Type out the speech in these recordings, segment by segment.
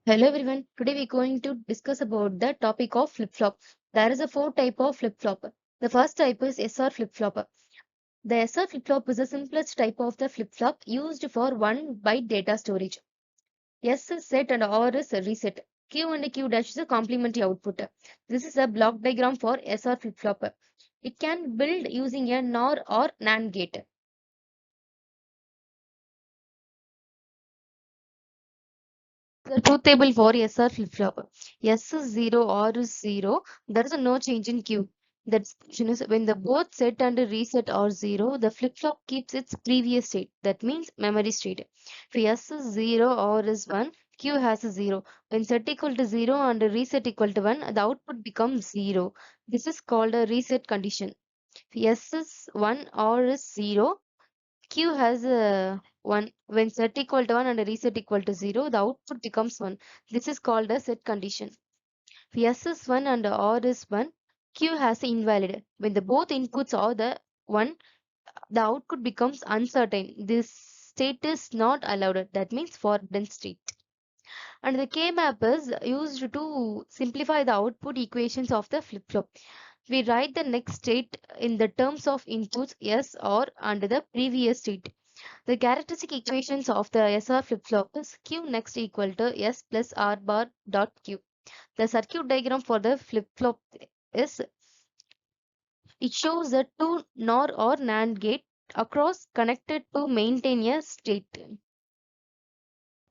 Hello everyone. Today we're going to discuss about the topic of flip-flop. There is a four type of flip-flop. The first type is SR flip-flop. The SR flip-flop is the simplest type of the flip-flop used for 1 byte data storage. S is set and R is reset. Q and Q dash is a complementary output. This is a block diagram for SR flip-flop. It can build using a NOR or NAND gate. The truth table for SR flip-flop. S is 0, R is 0. There is no change in Q. The description is when the both set and reset are 0, the flip-flop keeps its previous state. That means memory state. If S is 0, R is 1, Q has a 0. When set equal to 0 and reset equal to 1, the output becomes 0. This is called a reset condition. If S is 1, R is 0, Q has a 1. When set equal to 1 and reset equal to 0, the output becomes 1. This is called a set condition. If S is 1 and R is 1, Q has invalid. When the both inputs are the 1, the output becomes uncertain. This state is not allowed. That means forbidden state. And the K map is used to simplify the output equations of the flip-flop. We write the next state in the terms of inputs S or and the previous state. The characteristic equations of the SR flip-flop is Q next equal to S plus R bar dot Q. The circuit diagram for the flip-flop is it shows the two NOR or NAND gate across connected to maintain a state.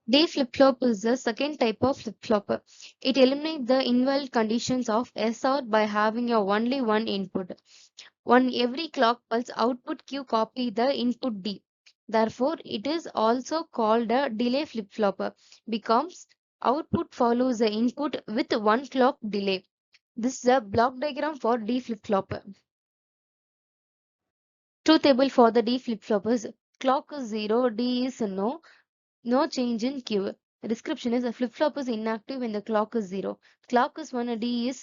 D flip-flop is the second type of flip-flop. It eliminates the invalid conditions of SR by having only one input. On every clock pulse, output Q copy the input D. Therefore, it is also called a delay flip-flop because output follows the input with one clock delay. This is a block diagram for D flip-flop. Truth table for the D flip-flop is clock is 0, D is no change in Q. The description is a flip-flop is inactive when the clock is 0. Clock is 1, D is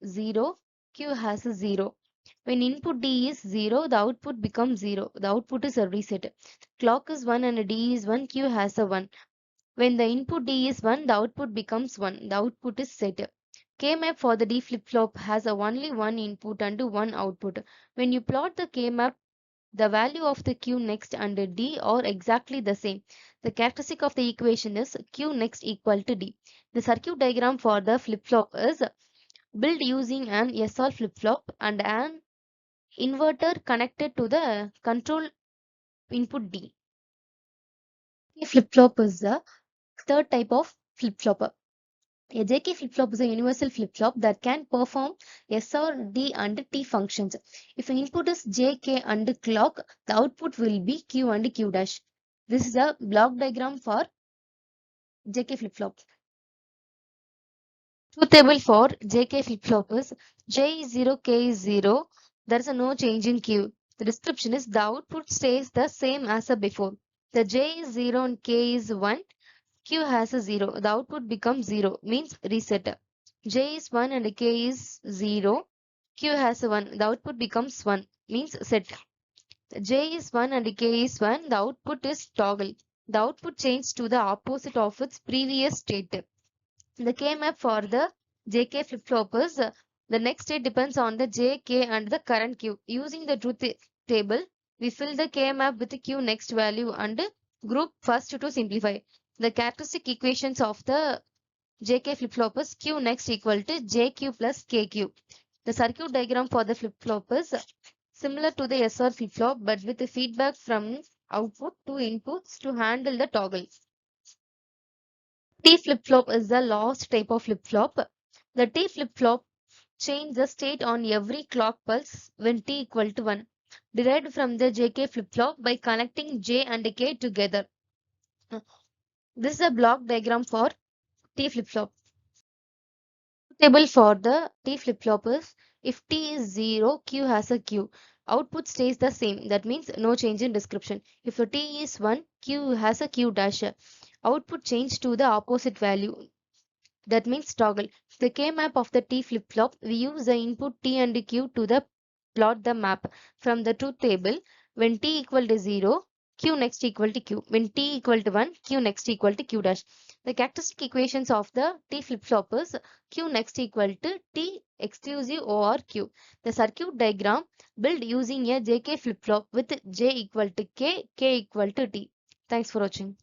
0, Q has a 0. When input D is 0, the output becomes 0. The output is a reset. Clock is 1 and D is 1, Q has a 1. When the input D is 1, the output becomes 1. The output is set. K-map for the D flip-flop has only one input and one output. When you plot the K-map, the value of the Q next and D are exactly the same. The characteristic of the equation is Q next equal to D. The circuit diagram for the flip-flop is built using an SR flip-flop and an inverter connected to the control input D. Flip-flop is the third type of flip-flop. A JK flip-flop is a universal flip-flop that can perform SR, D and T functions. If an input is JK and clock, the output will be Q and Q dash. This is a block diagram for JK flip-flop. Truth table for JK flip-flop is J is 0, K is 0. There is no change in Q. The description is the output stays the same as before. The J is 0 and K is 1. Q has a 0. The output becomes 0, means reset. J is 1 and K is 0. Q has a 1. The output becomes 1, means set. J is 1 and K is 1. The output is toggle. The output changes to the opposite of its previous state. The K map for the JK flip-flop is the next state depends on the J, K and the current Q. Using the truth table, we fill the K map with the Q next value and group first to simplify. The characteristic equations of the JK flip-flop is Q next equal to JQ plus KQ. The circuit diagram for the flip-flop is similar to the SR flip-flop but with the feedback from output to inputs to handle the toggles. T flip-flop is the last type of flip-flop. The T flip-flop changes the state on every clock pulse when T equal to 1, derived from the JK flip-flop by connecting J and K together. This is a block diagram for T flip-flop. Table for the T flip-flop is if T is 0, Q has a Q. Output stays the same. That means no change in description. If T is 1, Q has a Q dash. Output change to the opposite value. That means toggle. The K map of the T flip-flop, we use the input T and Q to the plot the map from the truth table. When T equal to 0, Q next equal to Q. When T equal to 1, Q next equal to Q dash. The characteristic equations of the T flip-flop is Q next equal to T exclusive OR Q. The circuit diagram built using a JK flip-flop with J equal to K, K equal to T. Thanks for watching.